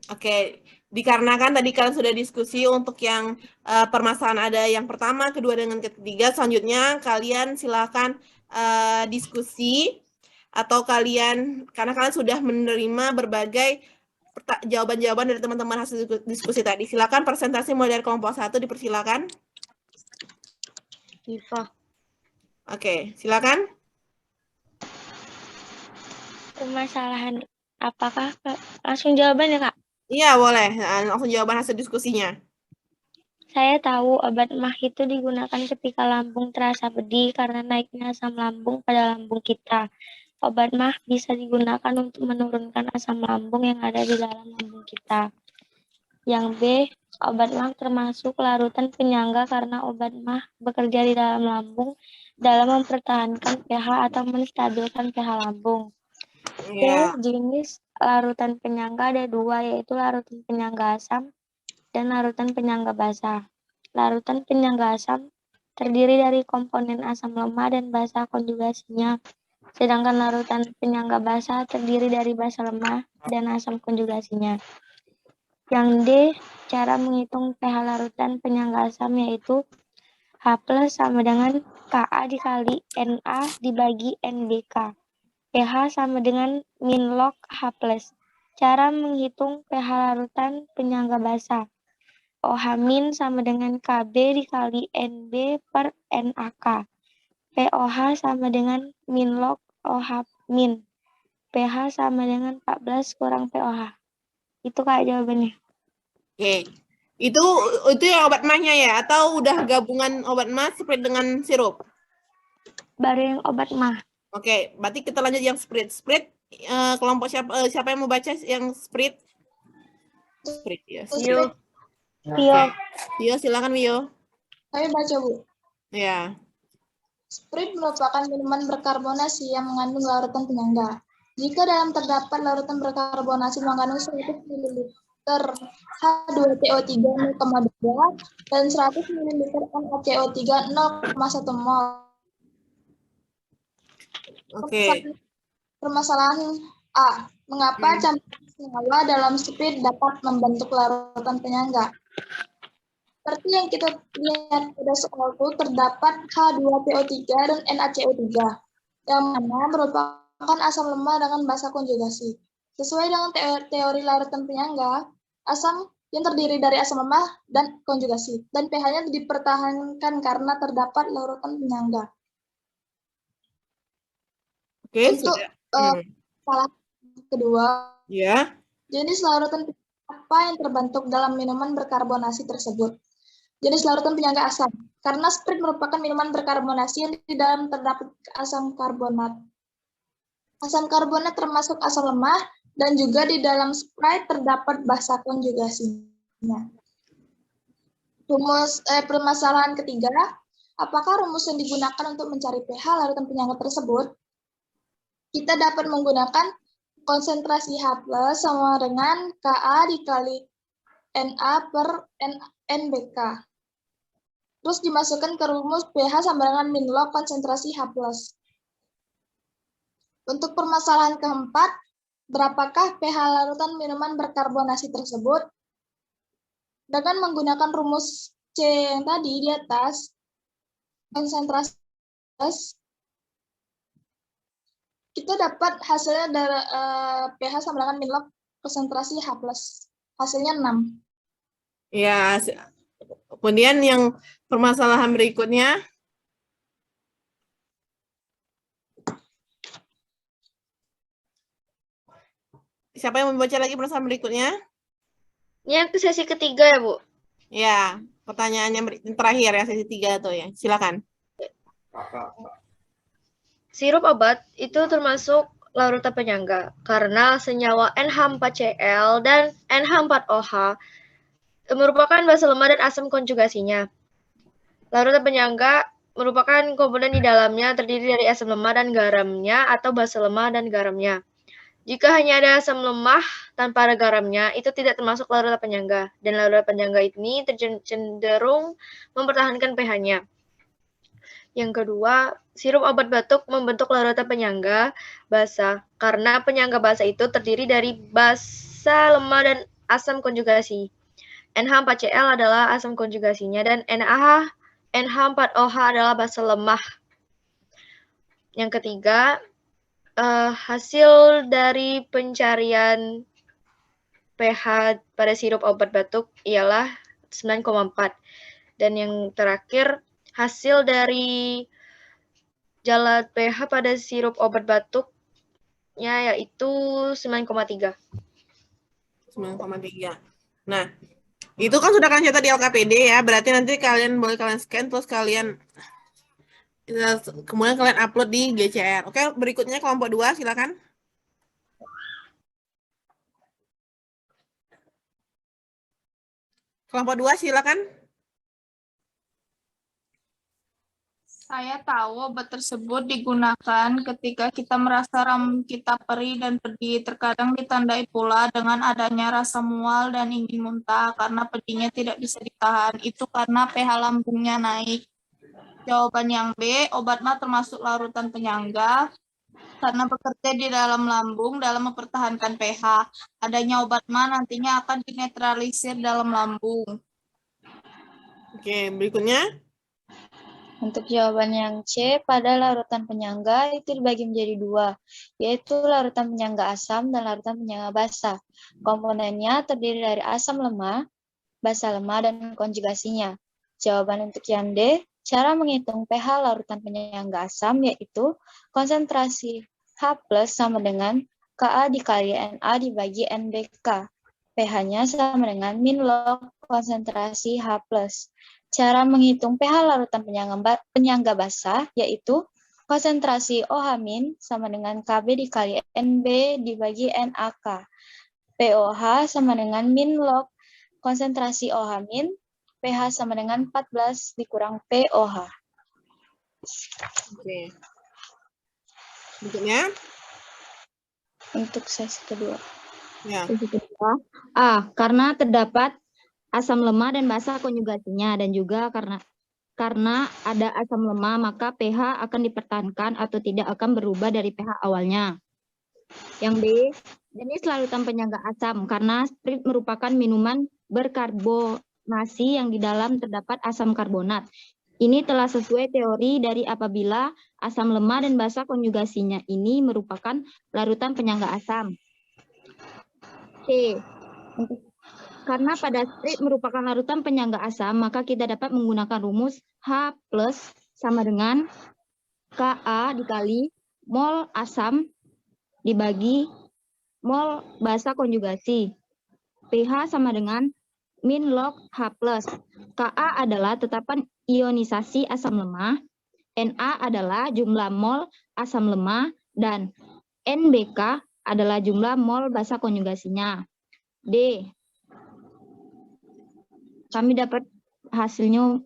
Oke, dikarenakan tadi kalian sudah diskusi untuk yang permasalahan ada yang pertama, kedua, dengan ketiga, selanjutnya kalian silakan diskusi atau karena kalian sudah menerima berbagai jawaban-jawaban dari teman-teman hasil diskusi tadi. Silakan presentasi mulai dari kelompok 1, dipersilakan. Viva. Oke, silakan. Permasalahan apakah langsung jawaban ya, Kak? Iya, boleh. Nah, langsung jawaban hasil diskusinya. Saya tahu obat mah itu digunakan ketika lambung terasa pedih karena naiknya asam lambung pada lambung kita. Obat mah bisa digunakan untuk menurunkan asam lambung yang ada di dalam lambung kita. Yang B, obat mah termasuk larutan penyangga karena obat mah bekerja di dalam lambung dalam mempertahankan pH atau menstabilkan pH lambung. C, Ya. jenis larutan penyangga ada dua, yaitu larutan penyangga asam dan larutan penyangga basa. Larutan penyangga asam terdiri dari komponen asam lemah dan basa konjugasinya, sedangkan larutan penyangga basa terdiri dari basa lemah dan asam konjugasinya. Yang D, cara menghitung pH larutan penyangga asam yaitu H+ sama dengan Ka dikali Na dibagi NBK. pH sama dengan min log H+. Cara menghitung pH larutan penyangga basa. OH- sama dengan Kb dikali Nb per NaK. pOH sama dengan min log OH-. pH sama dengan 14 kurang pOH. Itu Kak jawabannya. Oke. Itu yang obat mahnya ya? Atau udah gabungan obat mah sprit dengan sirup? Baru yang obat mah. Oke, berarti kita lanjut yang sprit. Sprit, kelompok siapa yang mau baca yang sprit? Sprit, ya. Vio. Vio. Vio, silakan Vio. Saya baca, Bu. Ya. Sprit merupakan minuman berkarbonasi yang mengandung larutan penyangga. Jika dalam terdapat larutan berkarbonasi mengandung 100 ml H2CO3 0,2 dan 100 ml NaCO3 0,1 mol. Oke. Permasalahan A. Mengapa campuran senyawa dalam sprit dapat membentuk larutan penyangga? Seperti yang kita lihat pada soal itu, terdapat H2PO3 dan NaCO3, yang mana merupakan asam lemah dengan basa konjugasi. Sesuai dengan teori larutan penyangga, asam yang terdiri dari asam lemah dan konjugasi, dan pH-nya dipertahankan karena terdapat larutan penyangga. Oke, untuk sudah. salah kedua, Ya. jenis larutan apa yang terbentuk dalam minuman berkarbonasi tersebut? Jenis larutan penyangga asam. Karena sprit merupakan minuman berkarbonasi yang di dalam terdapat asam karbonat. Asam karbonat termasuk asam lemah dan juga di dalam Sprite terdapat basa konjugasinya. Permasalahan ketiga, apakah rumus yang digunakan untuk mencari pH larutan penyangga tersebut? Kita dapat menggunakan konsentrasi H+ sama dengan Ka dikali Na per NBK. Terus dimasukkan ke rumus pH sama dengan min log konsentrasi H+. Untuk permasalahan keempat, berapakah pH larutan minuman berkarbonasi tersebut? Dengan menggunakan rumus C yang tadi di atas, konsentrasi kita dapat hasilnya dari pH sama dengan min log konsentrasi H+. Hasilnya 6. Ya, kemudian yang permasalahan berikutnya. Siapa yang membaca lagi permasalahan berikutnya? Ini yang ke sesi ketiga ya, Bu? Ya, pertanyaannya terakhir ya, sesi 3 tuh ya. Silakan. Sirup obat itu termasuk larutan penyangga karena senyawa NH4Cl dan NH4OH merupakan basa lemah dan asam konjugasinya. Larutan penyangga merupakan komponen di dalamnya terdiri dari asam lemah dan garamnya atau basa lemah dan garamnya. Jika hanya ada asam lemah tanpa ada garamnya, itu tidak termasuk larutan penyangga. Dan larutan penyangga ini cenderung mempertahankan pH-nya. Yang kedua, sirup obat batuk membentuk larutan penyangga basa karena penyangga basa itu terdiri dari basa lemah dan asam konjugasi. NH4Cl adalah asam konjugasinya dan NH4OH adalah basa lemah. Yang ketiga, hasil dari pencarian pH pada sirup obat batuk ialah 9,4. Dan yang terakhir, hasil dari jala pH pada sirup obat batuknya yaitu 9,3. 9,3. Nah, itu kan sudah kalian catat di LKPD ya. Berarti nanti kalian scan terus kemudian kalian upload di GCR. Oke, berikutnya kelompok 2 silakan. Kelompok 2 silakan. Saya tahu obat tersebut digunakan ketika kita merasa lambung kita perih dan pedih. Terkadang ditandai pula dengan adanya rasa mual dan ingin muntah karena pedihnya tidak bisa ditahan. Itu karena pH lambungnya naik. Jawaban yang B, obat mah termasuk larutan penyangga karena bekerja di dalam lambung dalam mempertahankan pH. Adanya obat mah nantinya akan dinetralisir dalam lambung. Oke, berikutnya. Untuk jawaban yang C, pada larutan penyangga itu dibagi menjadi dua, yaitu larutan penyangga asam dan larutan penyangga basa. Komponennya terdiri dari asam lemah, basa lemah, dan konjugasinya. Jawaban untuk yang D, cara menghitung pH larutan penyangga asam yaitu konsentrasi H+ sama dengan Ka dikali Na dibagi NBK. pH-nya sama dengan min log konsentrasi H+. Cara menghitung pH larutan penyangga basa yaitu konsentrasi OH- sama dengan Kb dikali Nb dibagi NaK. POH sama dengan min log konsentrasi OH-, pH sama dengan 14 dikurang POH. Oke. Berikutnya. Untuk sesi kedua. Ya. Sesi kedua. A. Karena terdapat asam lemah dan basa konjugasinya, dan juga karena ada asam lemah maka pH akan dipertahankan atau tidak akan berubah dari pH awalnya. Yang B, jenis larutan penyangga asam karena Sprite merupakan minuman berkarbonasi yang di dalam terdapat asam karbonat. Ini telah sesuai teori dari apabila asam lemah dan basa konjugasinya ini merupakan larutan penyangga asam. C, karena pada Sprite merupakan larutan penyangga asam, maka kita dapat menggunakan rumus H+ sama dengan Ka dikali mol asam dibagi mol basa konjugasi. pH sama dengan min log H+. Ka adalah tetapan ionisasi asam lemah, Na adalah jumlah mol asam lemah, dan NBK adalah jumlah mol basa konjugasinya. D. Kami dapat hasilnya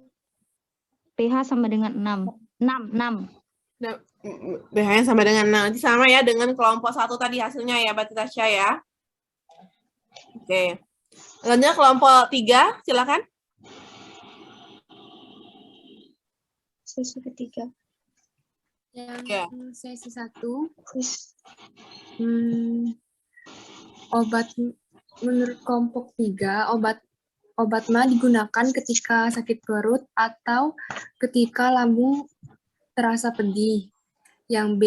pH sama dengan 6. pH-nya sama dengan 6. Nanti sama ya dengan kelompok 1 tadi hasilnya ya, Mbak Tasya ya. Oke. Lanjut kelompok 3, silakan. Sesi ketiga. Yang sesi 1, obat menurut kelompok 3, obat mah digunakan ketika sakit perut atau ketika lambung terasa pedih. Yang B,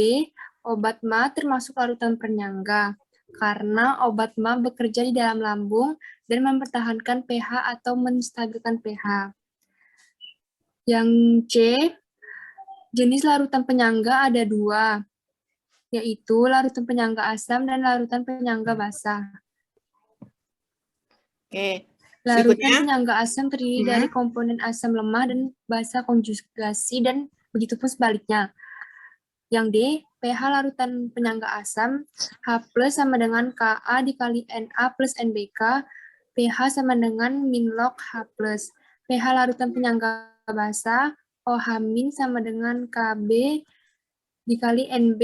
obat mah termasuk larutan penyangga karena obat mah bekerja di dalam lambung dan mempertahankan pH atau menstabilkan pH. Yang C, jenis larutan penyangga ada dua, yaitu larutan penyangga asam dan larutan penyangga basa. Oke. Larutan penyangga asam terdiri dari komponen asam lemah dan basa konjugasi dan begitu pun sebaliknya. Yang D, pH larutan penyangga asam H+ sama dengan Ka dikali Na plus NBK, pH sama dengan min log H+. pH larutan penyangga basa OH- sama dengan Kb dikali Nb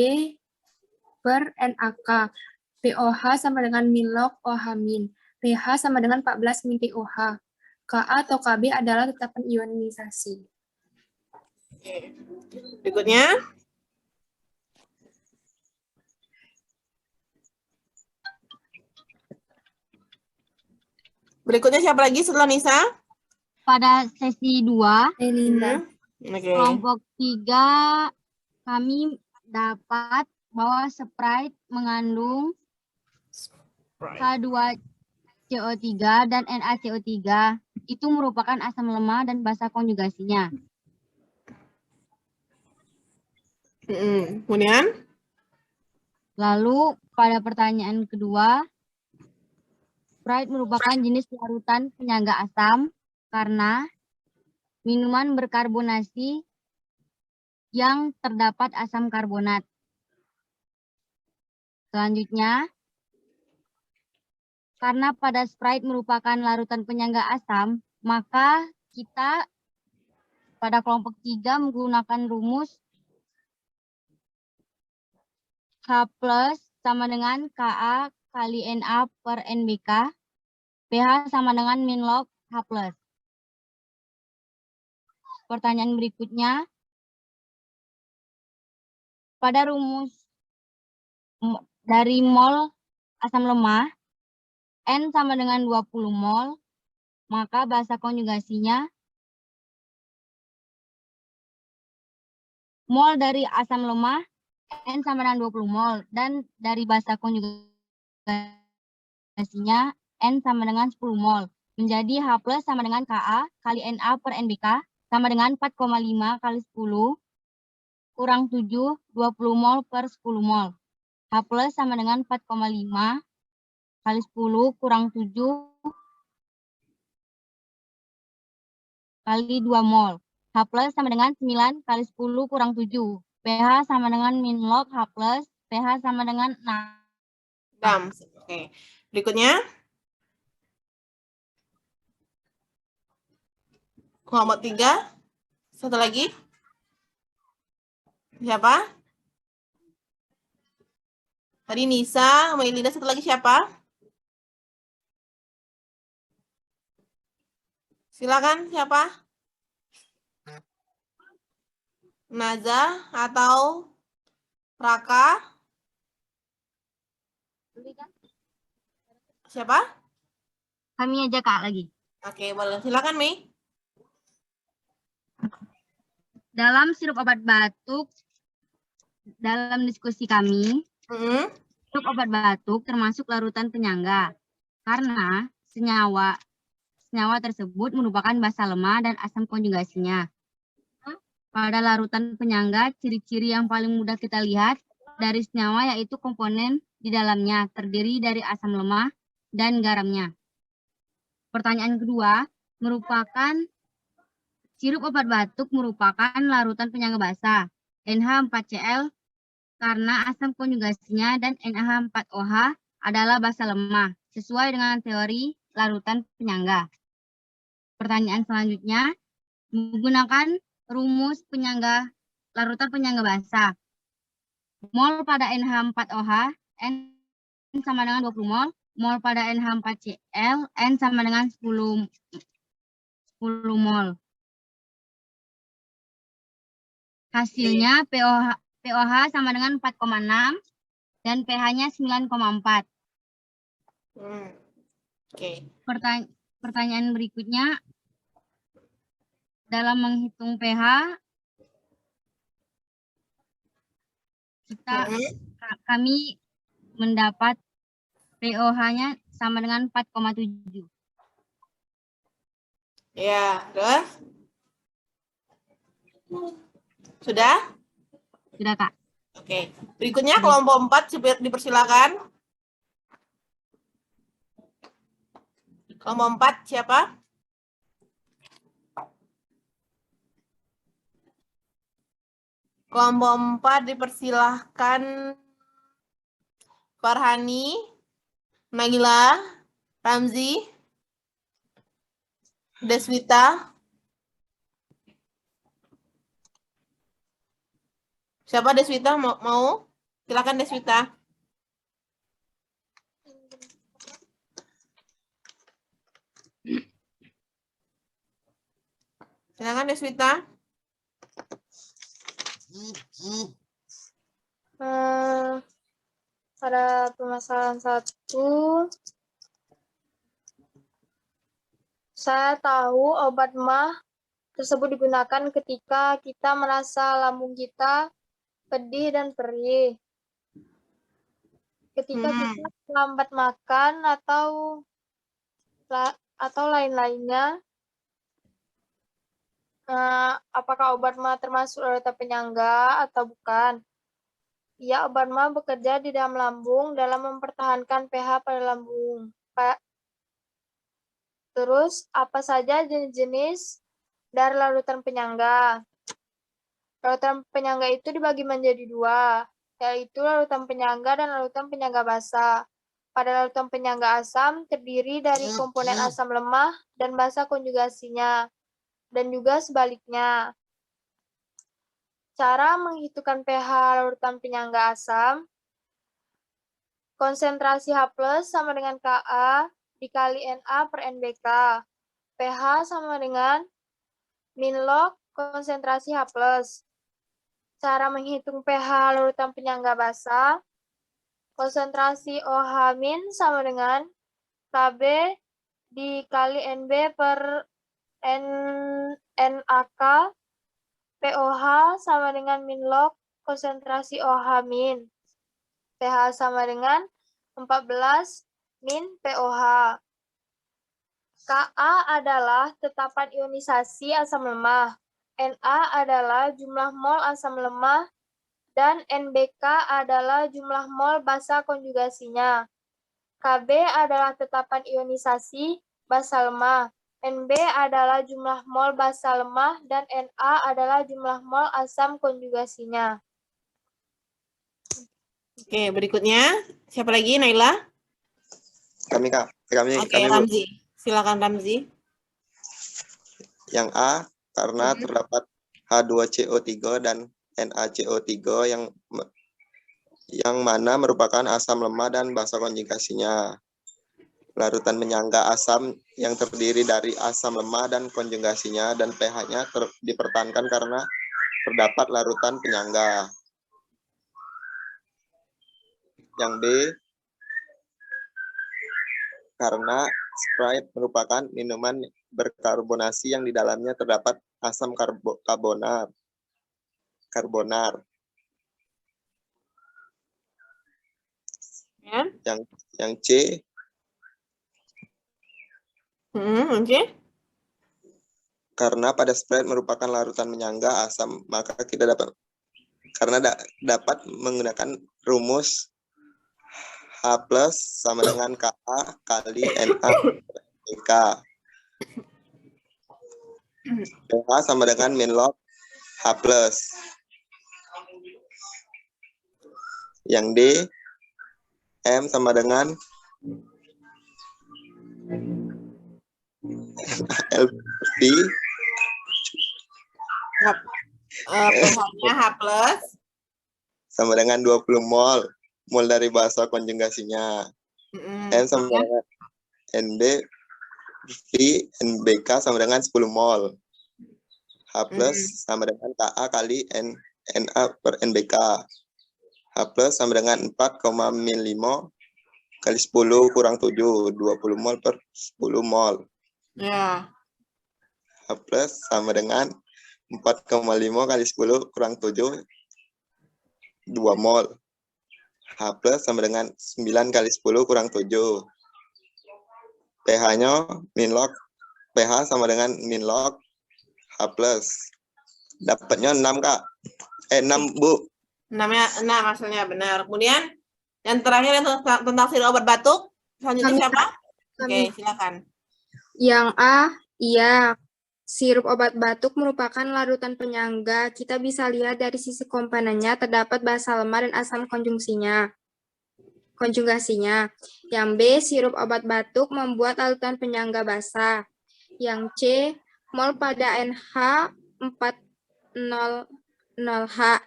per NaK. POH sama dengan min log OH-. pH sama dengan 14 min POH. Ka atau Kb adalah tetapan ionisasi. Berikutnya. Berikutnya siapa lagi setelah Nisa? Pada sesi 2, Melinda. Oke. kelompok 3 kami dapat bahwa Sprite mengandung H2CO3 dan NaCO3. Itu merupakan asam lemah dan basa konjugasinya. Kemudian? Lalu pada pertanyaan kedua, Sprite merupakan jenis larutan penyangga asam karena minuman berkarbonasi yang terdapat asam karbonat. Selanjutnya, karena pada Sprite merupakan larutan penyangga asam, maka kita pada kelompok 3 menggunakan rumus H+ sama dengan Ka kali Na per NBK, pH sama dengan min log H+. Pertanyaan berikutnya, pada rumus dari mol asam lemah, N sama dengan 20 mol, maka basa konjugasinya mol dari asam lemah, N sama dengan 20 mol, dan dari basa konjugasinya N sama dengan 10 mol. Menjadi H+ sama dengan Ka kali Na per NBK sama dengan 4,5 kali 10 kurang 7, 20 mol per 10 mol. H+ sama dengan 4,5 kali 10 kurang 7 kali 2 mol. H+ sama dengan 9 kali 10 kurang 7. pH sama dengan min log H+, pH sama dengan 6. Oke. Berikutnya. Kelompok 3. Satu lagi. Siapa? Tadi Nisa, Melinda, satu lagi siapa? Silakan, siapa? Naza atau Raka? Siapa? Kami aja Kak lagi. Oke, boleh. Silakan, Mei. Dalam sirup obat batuk, dalam diskusi kami, sirup obat batuk termasuk larutan penyangga karena senyawa tersebut merupakan basa lemah dan asam konjugasinya. Pada larutan penyangga, ciri-ciri yang paling mudah kita lihat dari senyawa yaitu komponen di dalamnya terdiri dari asam lemah dan garamnya. Pertanyaan kedua, sirup obat batuk merupakan larutan penyangga basa NH4Cl karena asam konjugasinya dan NaH4OH adalah basa lemah sesuai dengan teori larutan penyangga. Pertanyaan selanjutnya, menggunakan rumus larutan penyangga basa. Mol pada NH4OH, N sama dengan 20 mol. Mol pada NH4Cl, N sama dengan 10 mol. Hasilnya pOH sama dengan 4,6 dan pH-nya 9,4. Oke. Pertanyaan berikutnya, dalam menghitung pH, kami mendapat pOH-nya sama dengan 4,7. Ya, terus? Sudah? Sudah, Kak. Oke. Berikutnya kelompok 4 dipersilakan. Kelompok 4 siapa? Kelompok 4 dipersilahkan Farhani, Nagila, Ramzi, Deswita. Siapa Deswita mau? Silakan Deswita. Silakan Deswita. Pada permasalahan 1, Saya tahu obat mah tersebut digunakan ketika kita merasa lambung kita pedih dan perih. Ketika kita lambat makan atau lain-lainnya. Apakah obat mah termasuk larutan penyangga atau bukan? Ya, obat mah bekerja di dalam lambung dalam mempertahankan pH pada lambung. Terus, apa saja jenis-jenis dari larutan penyangga? Larutan penyangga itu dibagi menjadi dua, yaitu larutan penyangga dan larutan penyangga basa. Pada larutan penyangga asam terdiri dari komponen asam lemah dan basa konjugasinya, dan juga sebaliknya. Cara menghitungkan pH larutan penyangga asam, konsentrasi H+ sama dengan Ka dikali Na per NBK. pH sama dengan min log konsentrasi H+. Cara menghitung pH larutan penyangga basa, konsentrasi OH- sama dengan Kb dikali Nb per NaK. POH sama dengan min log konsentrasi OH-. pH sama dengan 14 min POH. Ka adalah tetapan ionisasi asam lemah. Na adalah jumlah mol asam lemah. Dan NBK adalah jumlah mol basa konjugasinya. Kb adalah tetapan ionisasi basa lemah. Nb adalah jumlah mol basa lemah. Dan Na adalah jumlah mol asam konjugasinya. Oke, berikutnya. Siapa lagi, Naila? Kami, Kak. Oke, Kami, Bu. Ramzi. Silakan, Ramzi. Yang A, karena terdapat H2CO3 dan NaCO3 yang mana merupakan asam lemah dan basa konjugasinya. Larutan penyangga asam yang terdiri dari asam lemah dan konjugasinya dan pH-nya dipertahankan karena terdapat larutan penyangga. Yang B, karena Sprite merupakan minuman berkarbonasi yang di dalamnya terdapat asam karbonar. Ya. Yang C, Oke. karena pada Sprite merupakan larutan penyangga asam, maka kita dapat menggunakan rumus H+ sama dengan Ka kali NaK. pH sama dengan min log H+. Yang D, M sama dengan LV pH-nya H+ sama dengan 20 mol dari basa konjugasinya. N sama dengan NB, V, NBK sama dengan 10 mol. H+ sama dengan Ka kali Na per NBK. H+ sama dengan 4,5 kali 10 kurang 7, 20 mol per 10 mol. Ya. H+ sama dengan 4,5 kali 10 kurang 7, 2 mol. H+ sama dengan 9 kali 10 kurang 7. pH-nya min log, pH sama dengan min log H+. Dapatnya 6, Kak. 6, Bu. 6 hasilnya benar. Kemudian yang terakhir yang tentang sirup obat batuk. Selanjutnya siapa? Oke, silakan. Yang A, iya. Sirup obat batuk merupakan larutan penyangga. Kita bisa lihat dari sisi komponennya terdapat basa lemah dan asam konjugasinya. Yang B, sirup obat batuk membuat larutan penyangga basa. Yang C, mol pada NH 400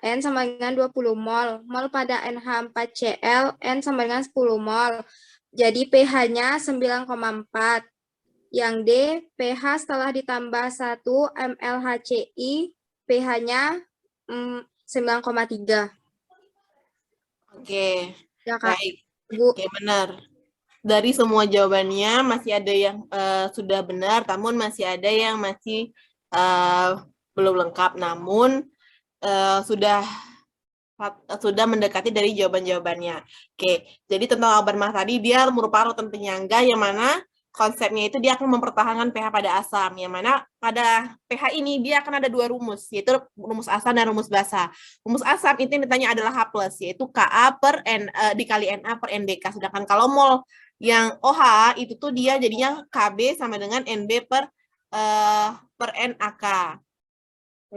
N sama dengan 20 mol. Mol pada NH 4Cl N sama dengan 10 mol. Jadi pH-nya 9,4. Yang D, pH setelah ditambah 1 mLHCl, pH-nya 9,3. Oke. Ya, Kak. Baik. Bu. Oke, benar. dari semua jawabannya masih ada yang sudah benar, namun masih ada yang masih belum lengkap, namun sudah mendekati dari jawaban-jawabannya. Oke, jadi tentang albarmah tadi, dia merupakan larutan penyangga yang mana konsepnya itu dia akan mempertahankan pH pada asam, yang mana pada pH ini dia akan ada dua rumus, yaitu rumus asam dan rumus basa. Rumus asam itu yang ditanya adalah H+, yaitu Ka per N dikali Na per NBK. Sedangkan kalau mol yang OH itu tuh dia jadinya Kb sama dengan NB per NaK.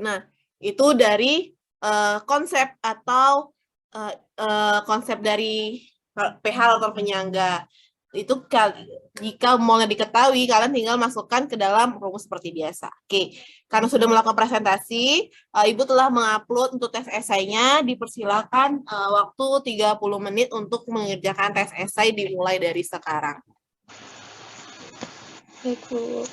Nah, itu dari konsep atau konsep dari pH larutan penyangga. Itu jika molnya diketahui, kalian tinggal masukkan ke dalam rumus seperti biasa. Oke, karena sudah melakukan presentasi, Ibu telah mengupload untuk tes esainya. Dipersilakan waktu 30 menit untuk mengerjakan tes esai dimulai dari sekarang. Baik, Bu.